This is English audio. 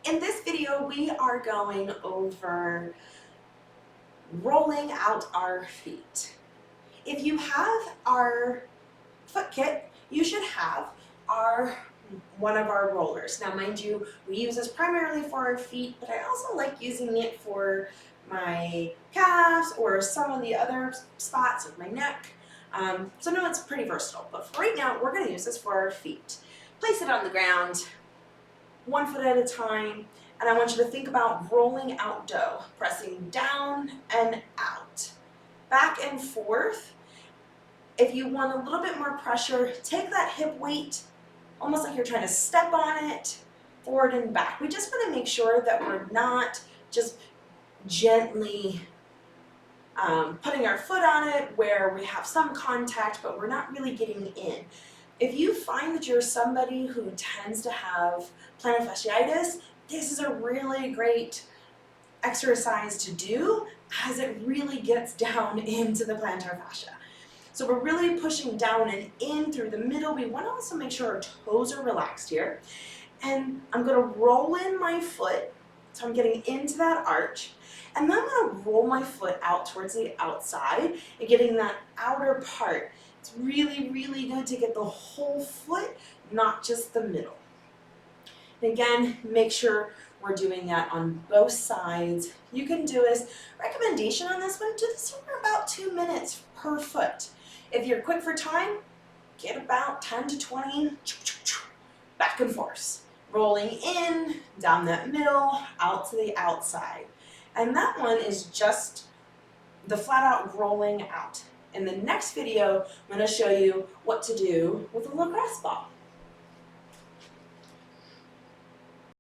In this video, we are going over rolling out our feet. If you have our foot kit, you should have one of our rollers. Now, mind you, we use this primarily for our feet, but I also like using it for my calves or some of the other spots of my neck. So no, it's pretty versatile, but for right now, we're gonna use this for our feet. Place it on the ground, 1 foot at a time, and I want you to think about rolling out dough, pressing down and out, back and forth. If you want a little bit more pressure, take that hip weight, almost like you're trying to step on it, forward and back. We just want to make sure that we're not just gently putting our foot on it where we have some contact, but we're not really getting in. If you find that you're somebody who tends to have plantar fasciitis, this is a really great exercise to do as it really gets down into the plantar fascia. So we're really pushing down and in through the middle. We want to also make sure our toes are relaxed here. And I'm going to roll in my foot, so I'm getting into that arch. And then I'm going to roll my foot out towards the outside and getting that outer part. It's really, really good to get the whole foot, not just the middle. And again, make sure we're doing that on both sides. You can do this. Recommendation on this one, do this for about 2 minutes per foot. If you're quick for time, get about 10 to 20, back and forth. Rolling in, down that middle, out to the outside. And that one is just the flat out rolling out. In the next video, I'm going to show you what to do with a lacrosse ball.